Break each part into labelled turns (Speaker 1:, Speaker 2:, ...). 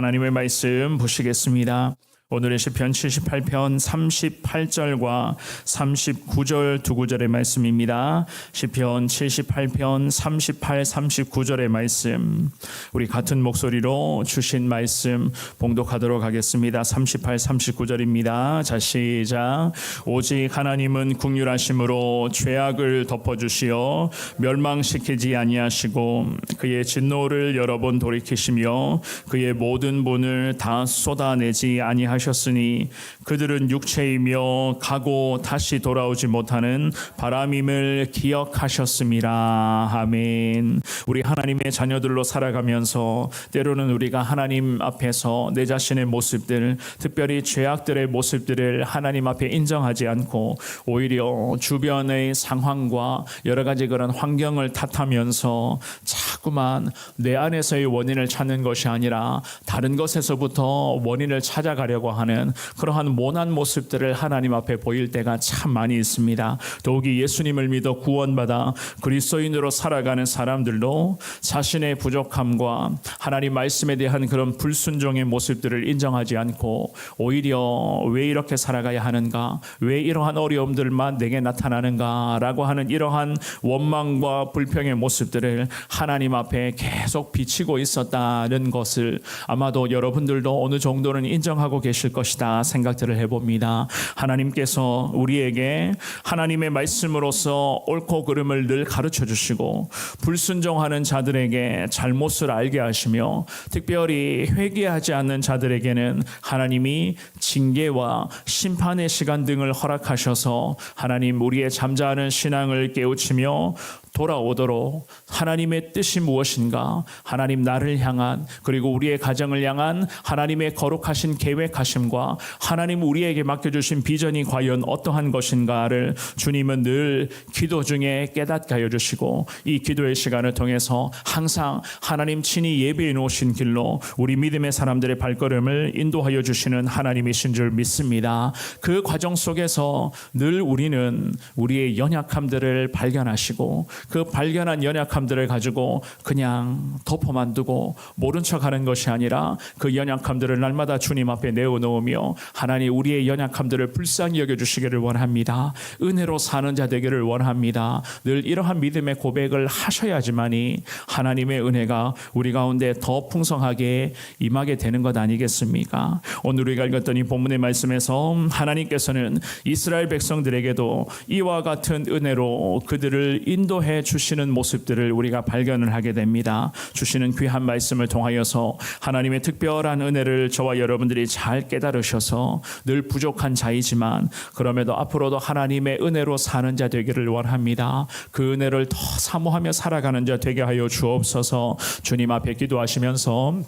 Speaker 1: 하나님의 말씀 보시겠습니다. 오늘의 시편 78편 38절과 39절 두 구절의 말씀입니다. 시편 78편 38, 39절의 말씀, 우리 같은 목소리로 주신 말씀 봉독하도록 하겠습니다. 38, 39절입니다. 자, 시작. 오직 하나님은 긍휼하심으로 죄악을 덮어주시어 멸망시키지 아니하시고 그의 진노를 여러 번 돌이키시며 그의 모든 분을 다 쏟아내지 아니하시고 하셨으니 그들은 육체이며 가고 다시 돌아오지 못하는 바람임을 기억하셨습니다. 아멘. 우리 하나님의 자녀들로 살아가면서 때로는 우리가 하나님 앞에서 내 자신의 모습들, 특별히 죄악들의 모습들을 하나님 앞에 인정하지 않고 오히려 주변의 상황과 여러 가지 그런 환경을 탓하면서 자꾸만 내 안에서의 원인을 찾는 것이 아니라 다른 것에서부터 원인을 찾아가려고 하는 그러한 모난 모습들을 하나님 앞에 보일 때가 참 많이 있습니다. 더욱이 예수님을 믿어 구원받아 그리스도인으로 살아가는 사람들도 자신의 부족함과 하나님 말씀에 대한 그런 불순종의 모습들을 인정하지 않고 오히려 왜 이렇게 살아가야 하는가, 왜 이러한 어려움들만 내게 나타나는가 라고 하는 이러한 원망과 불평의 모습들을 하나님 앞에 계속 비치고 있었다는 것을 아마도 여러분들도 어느 정도는 인정하고 계실 것이다 생각들을 해봅니다. 하나님께서 우리에게 하나님의 말씀으로서 옳고 그름을 늘 가르쳐 주시고 불순종하는 자들에게 잘못을 알게 하시며 특별히 회개하지 않는 자들에게는 하나님이 징계와 심판의 시간 등을 허락하셔서 하나님 우리의 잠자는 신앙을 깨우치며 돌아오도록 하나님의 뜻이 무엇인가, 하나님 나를 향한 그리고 우리의 가정을 향한 하나님의 거룩하신 계획하심과 하나님 우리에게 맡겨주신 비전이 과연 어떠한 것인가를 주님은 늘 기도 중에 깨닫게 하여 주시고 이 기도의 시간을 통해서 항상 하나님 친히 예비해 놓으신 길로 우리 믿음의 사람들의 발걸음을 인도하여 주시는 하나님이신 줄 믿습니다. 그 과정 속에서 늘 우리는 우리의 연약함들을 발견하시고 그 발견한 연약함들을 가지고 그냥 덮어만 두고 모른 척하는 것이 아니라 그 연약함들을 날마다 주님 앞에 내어놓으며 하나님 우리의 연약함들을 불쌍히 여겨주시기를 원합니다. 은혜로 사는 자 되기를 원합니다. 늘 이러한 믿음의 고백을 하셔야지만이 하나님의 은혜가 우리 가운데 더 풍성하게 임하게 되는 것 아니겠습니까? 오늘 우리가 읽었던 이 본문의 말씀에서 하나님께서는 이스라엘 백성들에게도 이와 같은 은혜로 그들을 인도해 주시는 모습들을 우리가 발견을 하게 됩니다. 주시는 귀한 말씀을 통하여서 하나님의 특별한 은혜를 저와 여러분들이 잘 깨달으셔서 늘 부족한 자이지만 그럼에도 앞으로도 하나님의 은혜로 사는 자 되기를 원합니다. 그 은혜를 더 사모하며 살아가는 자 되게 하여 주옵소서. 주님 앞에 기도하시면서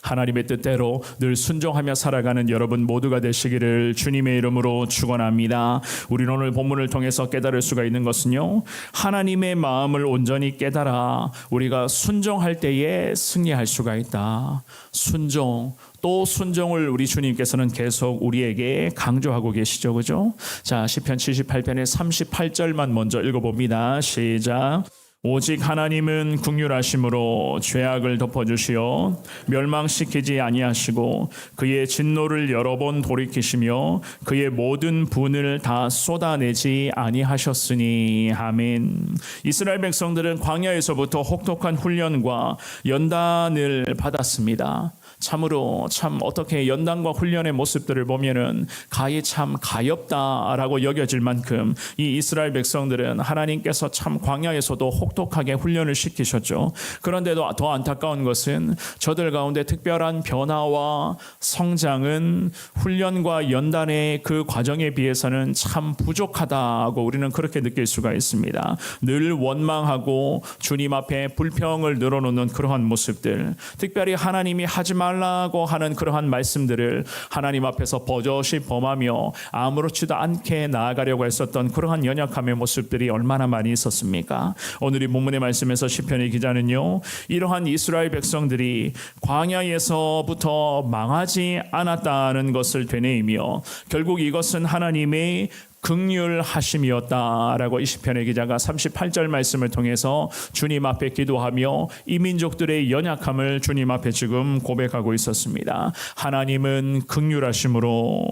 Speaker 1: 하나님의 뜻대로 늘 순종하며 살아가는 여러분 모두가 되시기를 주님의 이름으로 축원합니다. 우리는 오늘 본문을 통해서 깨달을 수가 있는 것은요, 하나님의 마음을 온전히 깨달아 우리가 순종할 때에 승리할 수가 있다. 순종, 또 순종을 우리 주님께서는 계속 우리에게 강조하고 계시죠, 그죠? 자, 시편 78편의 38절만 먼저 읽어봅니다. 시작. 오직 하나님은 긍휼하심으로 죄악을 덮어주시어 멸망시키지 아니하시고 그의 진노를 여러 번 돌이키시며 그의 모든 분을 다 쏟아내지 아니하셨으니. 아멘. 이스라엘 백성들은 광야에서부터 혹독한 훈련과 연단을 받았습니다. 참으로 참 어떻게 연단과 훈련의 모습들을 보면은 가히 참 가엾다라고 여겨질 만큼 이 이스라엘 백성들은 하나님께서 참 광야에서도 혹독하게 훈련을 시키셨죠. 그런데도 더 안타까운 것은 저들 가운데 특별한 변화와 성장은 훈련과 연단의 그 과정에 비해서는 참 부족하다고 우리는 그렇게 느낄 수가 있습니다. 늘 원망하고 주님 앞에 불평을 늘어놓는 그러한 모습들, 특별히 하나님이 하지 말라고 하는 그러한 말씀들을 하나님 앞에서 버젓이 범하며 아무렇지도 않게 나아가려고 했었던 그러한 연약함의 모습들이 얼마나 많이 있었습니까? 오늘 이 본문의 말씀에서 시편의 기자는요, 이러한 이스라엘 백성들이 광야에서부터 망하지 않았다는 것을 되뇌이며 결국 이것은 하나님의 긍휼하심이었다라고 이 시편의 기자가 38절 말씀을 통해서 주님 앞에 기도하며 이 민족들의 연약함을 주님 앞에 지금 고백하고 있었습니다. 하나님은 긍휼하심으로,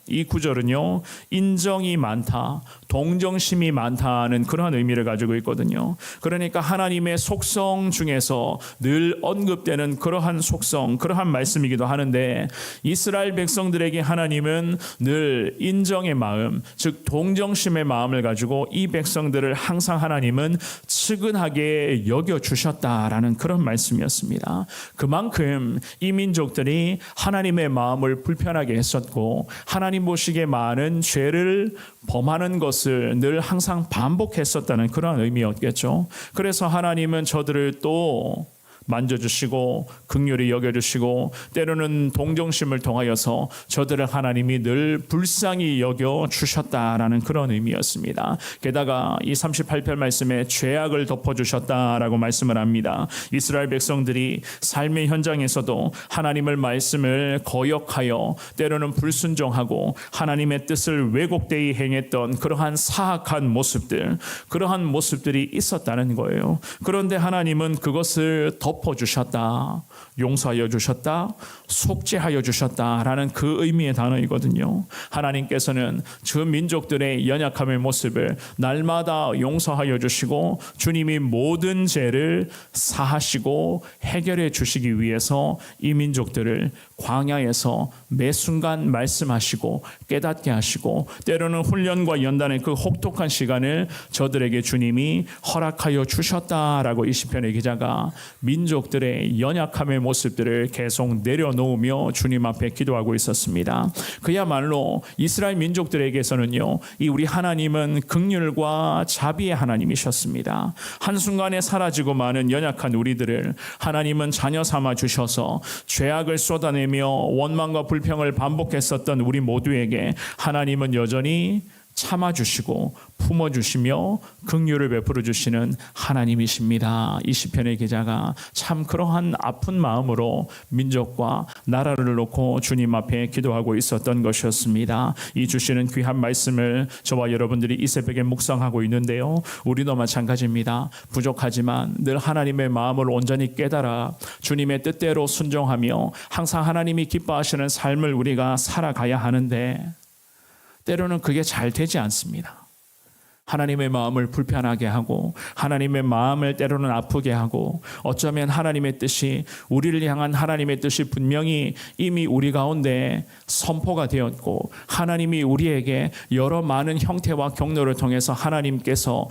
Speaker 1: 이 구절은요, 인정이 많다, 동정심이 많다는 그러한 의미를 가지고 있거든요. 그러니까 하나님의 속성 중에서 늘 언급되는 그러한 속성, 그러한 말씀이기도 하는데, 이스라엘 백성들에게 하나님은 늘 인정의 마음, 즉 동정심의 마음을 가지고 이 백성들을 항상 하나님은 측은하게 여겨주셨다라는 그런 말씀이었습니다. 그만큼 이 민족들이 하나님의 마음을 불편하게 했었고, 하나님 보시기에 많은 죄를 범하는 것을 늘 항상 반복했었다는 그런 의미였겠죠. 그래서 하나님은 저들을 또 만져주시고 긍휼히 여겨주시고 때로는 동정심을 통하여서 저들을 하나님이 늘 불쌍히 여겨주셨다라는 그런 의미였습니다. 게다가 이 38편 말씀에 죄악을 덮어주셨다라고 말씀을 합니다. 이스라엘 백성들이 삶의 현장에서도 하나님의 말씀을 거역하여 때로는 불순종하고 하나님의 뜻을 왜곡되이 행했던 그러한 사악한 모습들, 그러한 모습들이 있었다는 거예요. 그런데 하나님은 그것을 덮어주셨다, 용서하여 주셨다, 속죄하여 주셨다라는 그 의미의 단어이거든요. 하나님께서는 저 민족들의 연약함의 모습을 날마다 용서하여 주시고 주님이 모든 죄를 사하시고 해결해 주시기 위해서 이 민족들을 광야에서 매 순간 말씀하시고 깨닫게 하시고 때로는 훈련과 연단의 그 혹독한 시간을 저들에게 주님이 허락하여 주셨다라고 이 시편의 기자가 민족들의 연약함의 모습들을 계속 내려놓으며 주님 앞에 기도하고 있었습니다. 그야말로 이스라엘 민족들에게서는요, 이 우리 하나님은 긍휼과 자비의 하나님이셨습니다. 한순간에 사라지고 마는 연약한 우리들을 하나님은 자녀 삼아 주셔서 죄악을 쏟아내며 원망과 불평을 반복했었던 우리 모두에게 하나님은 여전히 참아주시고 품어주시며 긍휼을 베풀어 주시는 하나님이십니다. 이 시편의 기자가 참 그러한 아픈 마음으로 민족과 나라를 놓고 주님 앞에 기도하고 있었던 것이었습니다. 이 주시는 귀한 말씀을 저와 여러분들이 이 새벽에 묵상하고 있는데요, 우리도 마찬가지입니다. 부족하지만 늘 하나님의 마음을 온전히 깨달아 주님의 뜻대로 순종하며 항상 하나님이 기뻐하시는 삶을 우리가 살아가야 하는데 때로는 그게 잘 되지 않습니다. 하나님의 마음을 불편하게 하고 하나님의 마음을 때로는 아프게 하고 어쩌면 하나님의 뜻이, 우리를 향한 하나님의 뜻이 분명히 이미 우리 가운데 선포가 되었고 하나님이 우리에게 여러 많은 형태와 경로를 통해서 하나님께서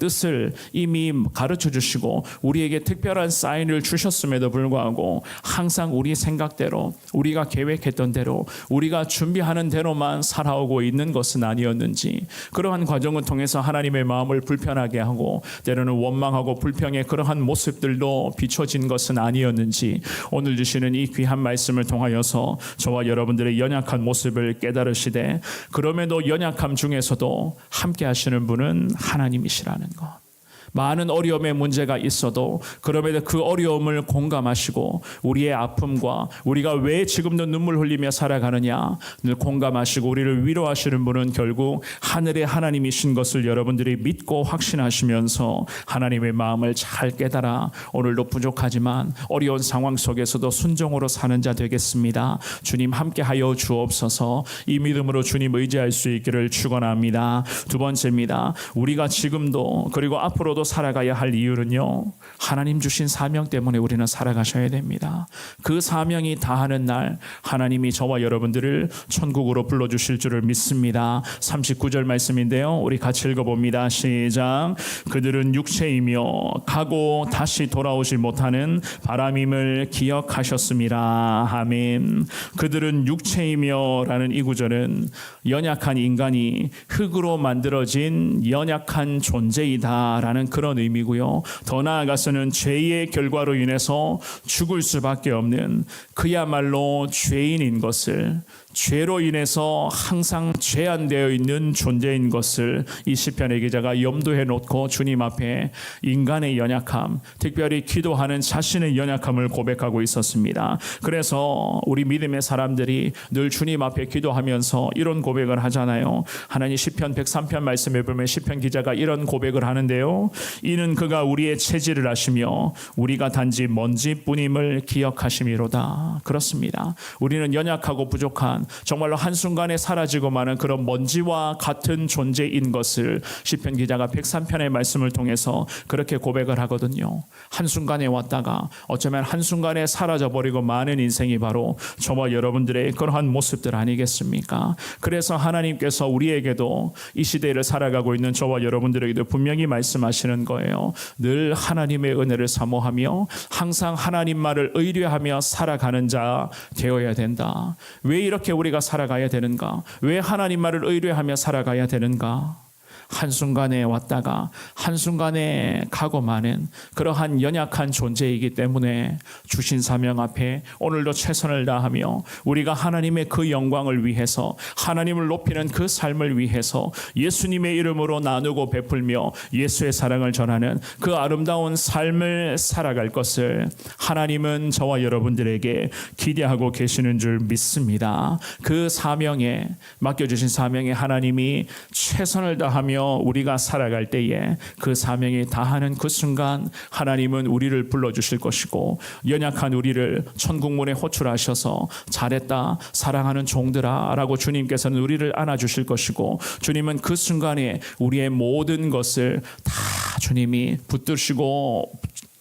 Speaker 1: 뜻을 이미 가르쳐 주시고 우리에게 특별한 사인을 주셨음에도 불구하고 항상 우리 생각대로, 우리가 계획했던 대로, 우리가 준비하는 대로만 살아오고 있는 것은 아니었는지, 그러한 과정을 통해서 하나님의 마음을 불편하게 하고 때로는 원망하고 불평의 그러한 모습들도 비춰진 것은 아니었는지, 오늘 주시는 이 귀한 말씀을 통하여서 저와 여러분들의 연약한 모습을 깨달으시되 그럼에도 연약함 중에서도 함께 하시는 분은 하나님이시라는 것. 많은 어려움의 문제가 있어도 그럼에도 그 어려움을 공감하시고 우리의 아픔과 우리가 왜 지금도 눈물 흘리며 살아가느냐 늘 공감하시고 우리를 위로하시는 분은 결국 하늘의 하나님이신 것을 여러분들이 믿고 확신하시면서 하나님의 마음을 잘 깨달아 오늘도 부족하지만 어려운 상황 속에서도 순종으로 사는 자 되겠습니다. 주님 함께하여 주옵소서. 이 믿음으로 주님 의지할 수 있기를 축원합니다. 두 번째입니다. 우리가 지금도 그리고 앞으로도 살아가야 할 이유는요, 하나님 주신 사명 때문에 우리는 살아가셔야 됩니다. 그 사명이 다하는 날 하나님이 저와 여러분들을 천국으로 불러주실 줄을 믿습니다. 39절 말씀인데요, 우리 같이 읽어봅니다. 시작. 그들은 육체이며 가고 다시 돌아오지 못하는 바람임을 기억하셨습니다. 아멘. 그들은 육체이며 라는 이 구절은 연약한 인간이 흙으로 만들어진 연약한 존재이다 라는 그런 의미고요. 더 나아가서는 죄의 결과로 인해서 죽을 수밖에 없는 그야말로 죄인인 것을, 죄로 인해서 항상 제한되어 있는 존재인 것을 이 시편의 기자가 염두에 놓고 주님 앞에 인간의 연약함, 특별히 기도하는 자신의 연약함을 고백하고 있었습니다. 그래서 우리 믿음의 사람들이 늘 주님 앞에 기도하면서 이런 고백을 하잖아요. 하나님 시편 103편 말씀에 보면 시편 기자가 이런 고백을 하는데요. 이는 그가 우리의 체질을 아시며 우리가 단지 먼지뿐임을 기억하심이로다. 그렇습니다. 우리는 연약하고 부족한 정말로 한순간에 사라지고 마는 그런 먼지와 같은 존재인 것을 시편 기자가 103편의 말씀을 통해서 그렇게 고백을 하거든요. 한순간에 왔다가 어쩌면 한순간에 사라져버리고 마는 인생이 바로 저와 여러분들의 그러한 모습들 아니겠습니까? 그래서 하나님께서 우리에게도 이 시대를 살아가고 있는 저와 여러분들에게도 분명히 말씀하시는 거예요. 늘 하나님의 은혜를 사모하며 항상 하나님 말을 의뢰하며 살아가는 자 되어야 된다. 왜 이렇게 우리가 살아가야 되는가? 왜 하나님 말을 의뢰하며 살아가야 되는가? 한순간에 왔다가 한순간에 가고 마는 그러한 연약한 존재이기 때문에 주신 사명 앞에 오늘도 최선을 다하며 우리가 하나님의 그 영광을 위해서 하나님을 높이는 그 삶을 위해서 예수님의 이름으로 나누고 베풀며 예수의 사랑을 전하는 그 아름다운 삶을 살아갈 것을 하나님은 저와 여러분들에게 기대하고 계시는 줄 믿습니다. 그 사명에 맡겨주신 사명에 하나님이 최선을 다하며 우리가 살아갈 때에 그 사명이 다하는 그 순간 하나님은 우리를 불러주실 것이고 연약한 우리를 천국문에 호출하셔서 잘했다 사랑하는 종들아 라고 주님께서는 우리를 안아주실 것이고 주님은 그 순간에 우리의 모든 것을 다 주님이 붙드시고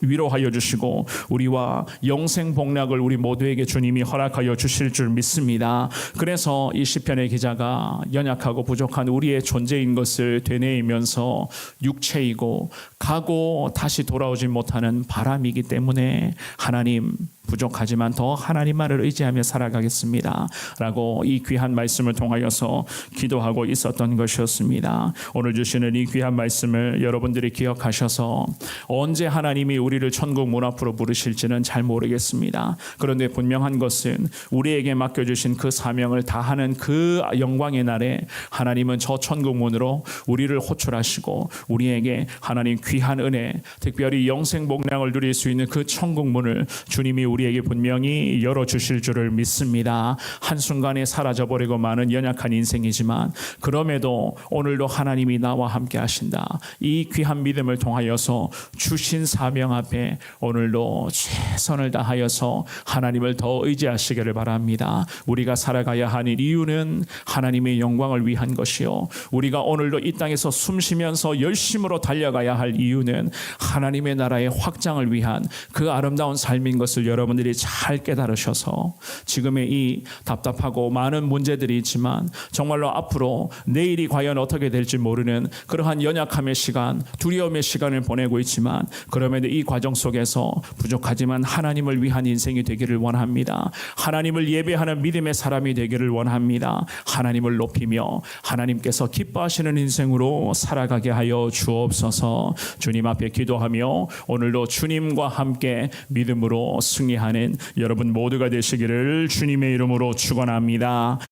Speaker 1: 위로하여 주시고 우리와 영생 복락을 우리 모두에게 주님이 허락하여 주실 줄 믿습니다. 그래서 이 시편의 기자가 연약하고 부족한 우리의 존재인 것을 되뇌이면서 육체이고 가고 다시 돌아오지 못하는 바람이기 때문에 하나님 부족하지만 더 하나님 말을 의지하며 살아가겠습니다 라고 이 귀한 말씀을 통하여서 기도하고 있었던 것이었습니다. 오늘 주시는 이 귀한 말씀을 여러분들이 기억하셔서 언제 하나님이 우리를 천국 문 앞으로 부르실지는 잘 모르겠습니다. 그런데 분명한 것은 우리에게 맡겨주신 그 사명을 다하는 그 영광의 날에 하나님은 저 천국 문으로 우리를 호출하시고 우리에게 하나님 귀한 은혜 특별히 영생 복락을 누릴 수 있는 그 천국 문을 주님이 우리에게 분명히 열어주실 줄을 믿습니다. 한순간에 사라져버리고 마는 연약한 인생이지만 그럼에도 오늘도 하나님이 나와 함께 하신다. 이 귀한 믿음을 통하여서 주신 사명 앞에 오늘도 최선을 다하여서 하나님을 더 의지하시기를 바랍니다. 우리가 살아가야 하는 이유는 하나님의 영광을 위한 것이요 우리가 오늘도 이 땅에서 숨쉬면서 열심으로 달려가야 할 이유는 하나님의 나라의 확장을 위한 그 아름다운 삶인 것을 여러분들이 잘 깨달으셔서 지금의 이 답답하고 많은 문제들이 있지만 정말로 앞으로 내일이 과연 어떻게 될지 모르는 그러한 연약함의 시간, 두려움의 시간을 보내고 있지만 그럼에도 이 과정 속에서 부족하지만 하나님을 위한 인생이 되기를 원합니다. 하나님을 예배하는 믿음의 사람이 되기를 원합니다. 하나님을 높이며 하나님께서 기뻐하시는 인생으로 살아가게 하여 주옵소서. 주님 앞에 기도하며 오늘도 주님과 함께 믿음으로 승리하는 여러분 모두가 되시기를 주님의 이름으로 축원합니다.